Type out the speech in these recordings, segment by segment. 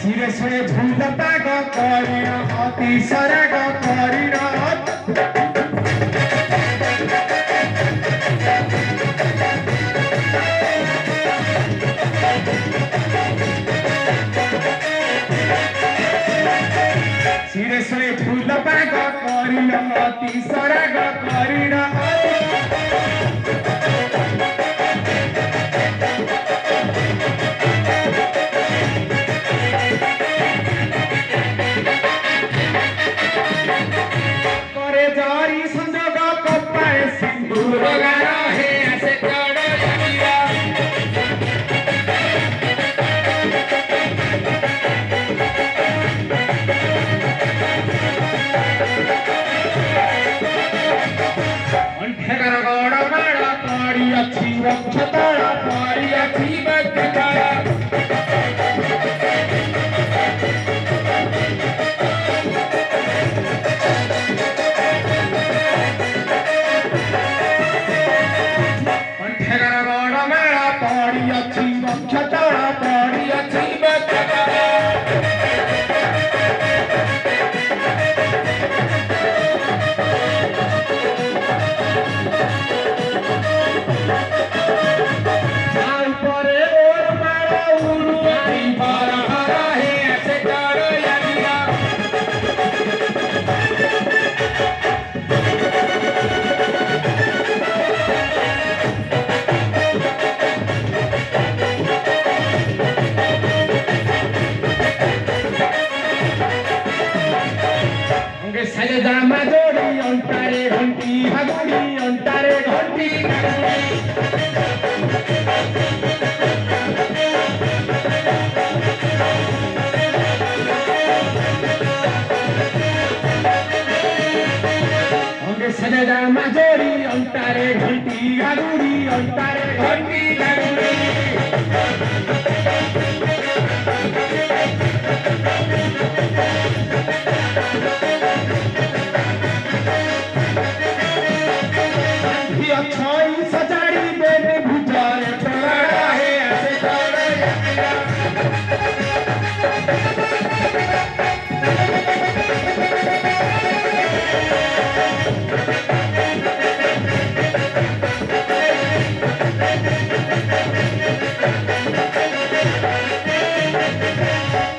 सिरे से झुंडता ग करिण अति सरग करिण सिरे से झुंडता ग करिण अति सरग करिण मजोरी अंतारे घंटी गाड़ूरी अंतारे घंटी गाड़ूरी अच्छाई सजाड़ी बेने भुजारे पड़ा है ऐसे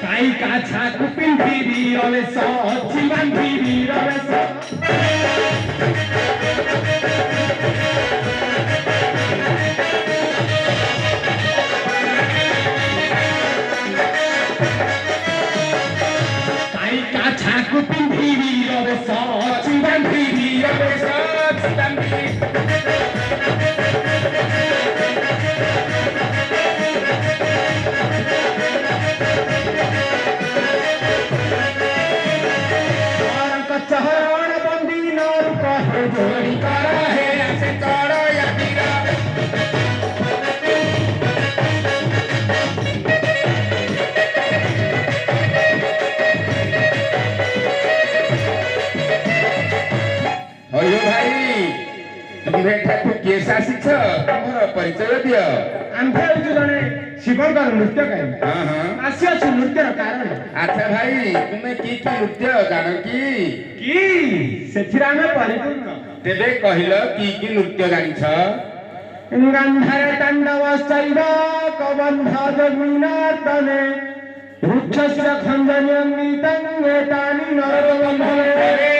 काई का छाक पिंपीरी रवे सो जीवन पीरी रवे सो काई का छाक पिंपीरी रवे सो जीवन पीरी रवे सो जीवन पीरी चहरण बंदी नर कहे जोड़ी करा है ऐसे करो या मीरा अयो भाई तुम्हें ठाकुर केसा शिक्ष तुम्हारा परिचय दियो आंधे जने शिवंकर नृत्यकारी हां हां आसी अछि नृत्यर कारण अच्छा भाई तुम्हें की नृत्य जानो की सेथिरा में परिपूर्ण तेबे कहिलो की नृत्य जानिछ गंधर तांडव शैव कबंध जमीनार्तने रुक्षस्य खंजन्यमितं एतानि नरबंधने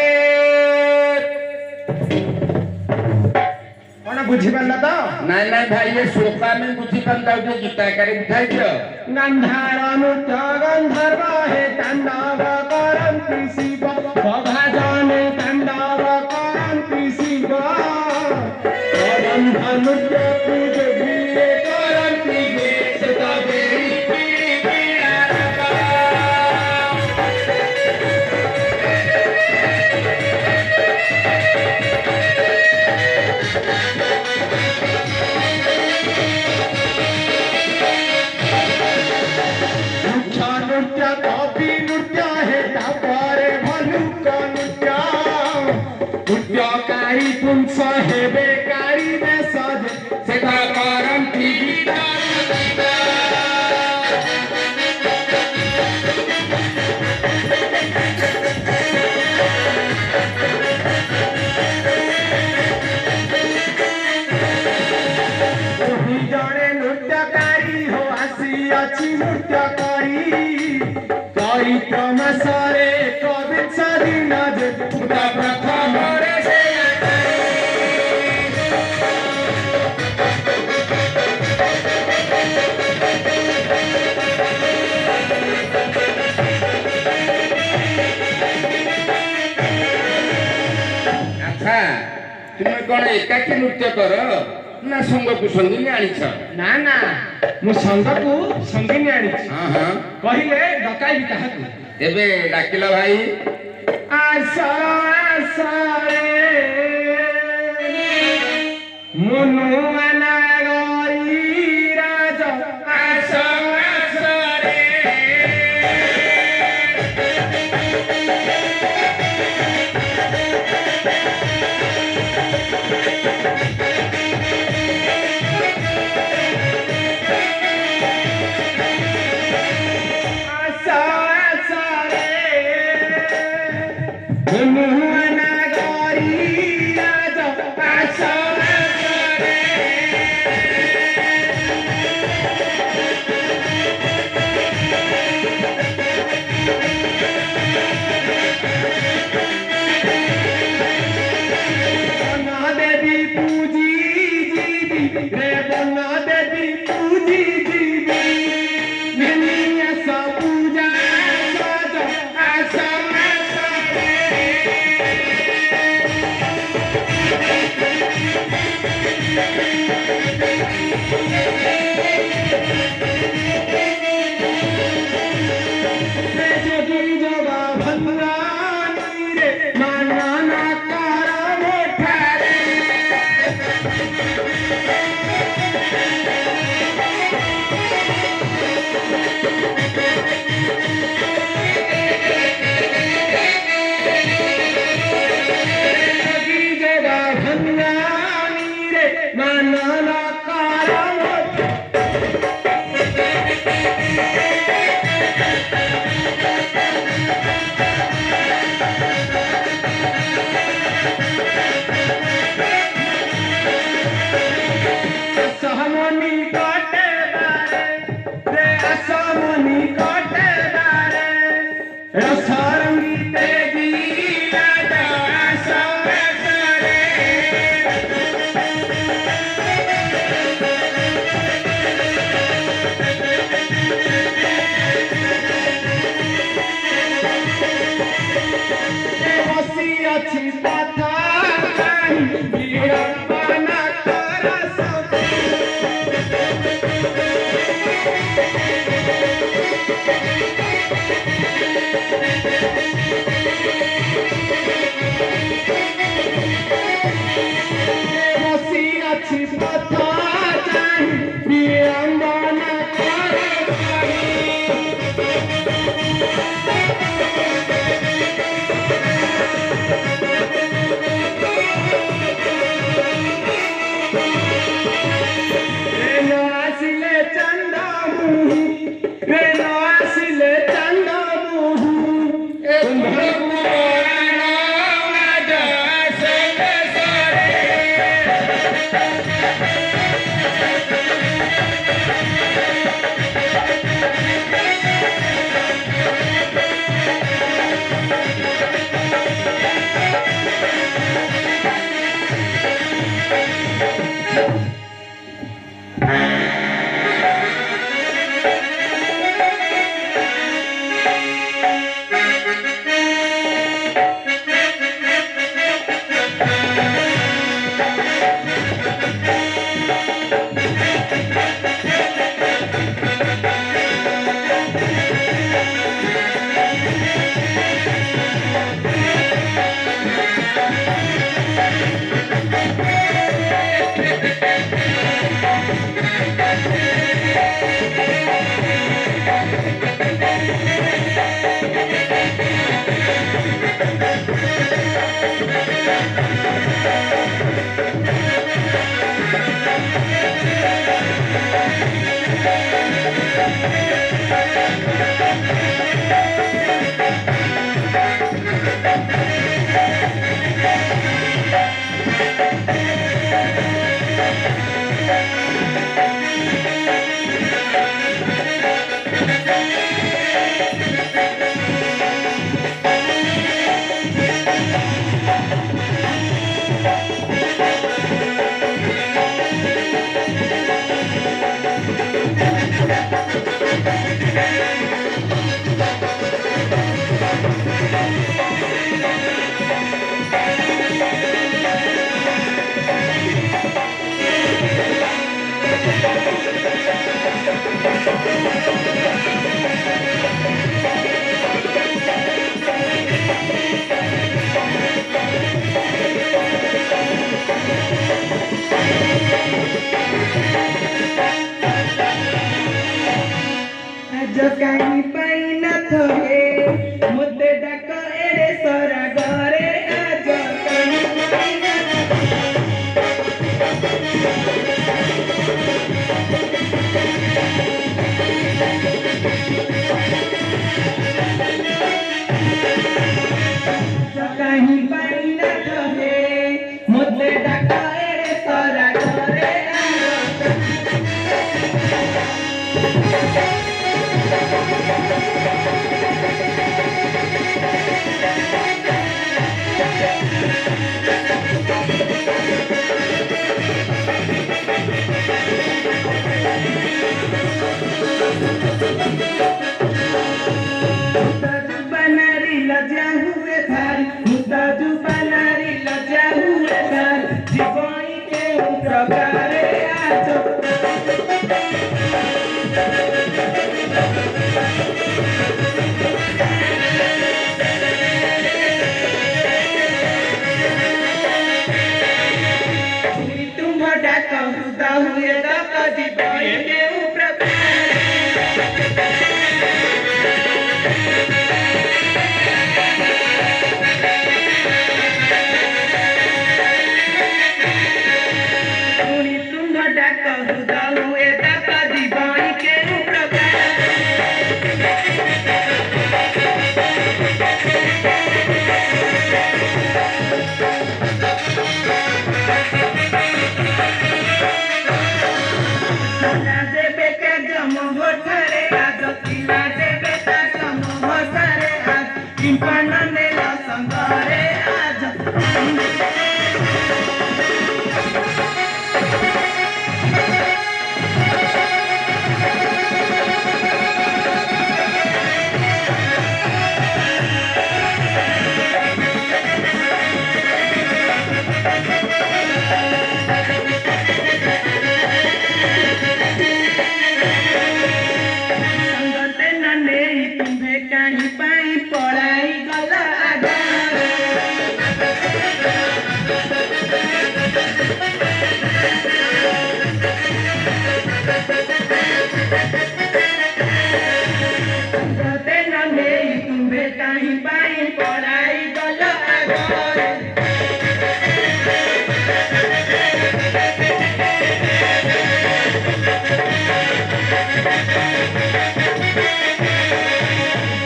कोन बुझी पाला तो नहीं नहीं भाई ये श्लोका में बुझी पाला जे गीताकारी बुझाई दियो गंधर नृत्य गंधर्व हे तांडव करन्ति शिव भजने तांडव करन्ति शिव कबंध नृत्य पूजे भीरे करन्ति वेश तबे नृत्य कॉपी नृत्य है तापरे भलुक नृत्य नृत्यकारी पुंस है बेकारी में सज से करन्ति अछि नृत्यकारी चैत्र मासरे कविता दिन जे प्रथम रे से ଆଚ୍ଛା ତୁମେ କ'ଣ ଏକାକି ନୃତ୍ୟ କର ନା ସଙ୍ଗକୁ ସଙ୍ଗିନୀ ଆଣିଛ? ନା ନା ମୁଁ ସଙ୍ଗକୁ ସଙ୍ଗିନୀ ଆଣିଛି। ହଁ ହଁ କହିଲେ ଡକାଇବି କାହାକୁ? ଏବେ ଡାକିଲ ଭାଇ। ଆସ ଆସରେ ମୁନୁଆନା ଗଇ ରାଜ ଆସ ଆସରେ ଆସ ଆସରେ ମୁନୁଆନା ଗଇ ରାଜ ଆସ ଆସରେ বনা দেবী পূজি জীবি রে বনা দেবী পূজি জীবি নিনিয়াস পূজা সাজ আস আসরে রে যোগী জবা ভন্ডানী রে মাননা কার মোঠারে যোগী জবা ভন্ডানী রে মাননা কার মোঠারে सहमनी काटे बारे रे असमनी काटे बारे रसरंगी तेगी लाजा आस आसरे बसी अछि पथा काहि बिरंबना करस বসি আছি পথা চাহি বিড়ম্বনা করবাহি রেন আসিলে চন্দ্র মুহু রেন আসিলে চন্দ্র মুহু जो कहीं पाइना थोगे मुद्दे डक एड़े सोरा घरे आज कहीं पाइना जो कहीं पाइना थोगे मुद्दे डक एड़े सोरा घरे आज मुस्ताजू बनारी लजा हुए थार मुस्ताजू बनारी लजा हुए थार जीवाई के प्रकारे आज तुम भटा कहता हुए तो कदी बोए के कहीं पाई पढ़ाई गला तुम्हें कहीं पाई पढ़ाई गला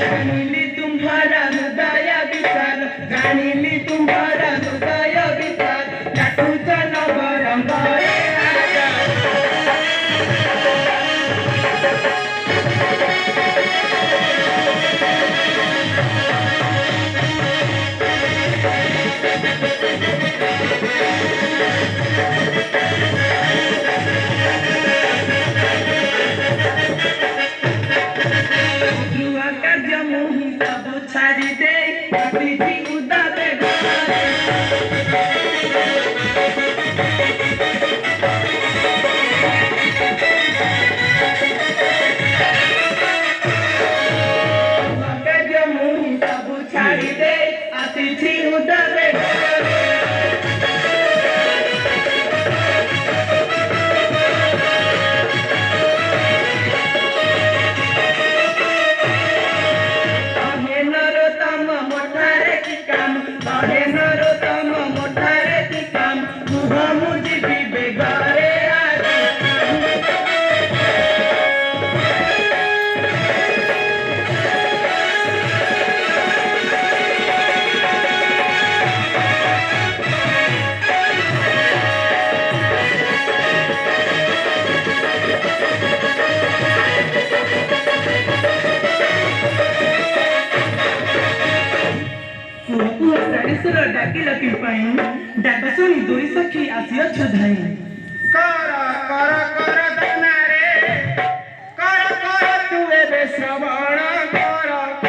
गानिली तुम्हारा हृदय विचार गानिली तुम्हारा हृदय विचार जाटू चल बरंगरे आजा ध्रुवा का जमुही सब छाड़ी दे प्रीति उदा दे ଡାକିଲ କି ପାଇଁ ଡାକ ଶୁଣି ଦୁଇ ସଖୀ ଆସିଅଛୁ ଧାଇଁ କର କର କର ଦାନାରେ କର କର ତୁ ଏବେ ଶ୍ରବଣ କର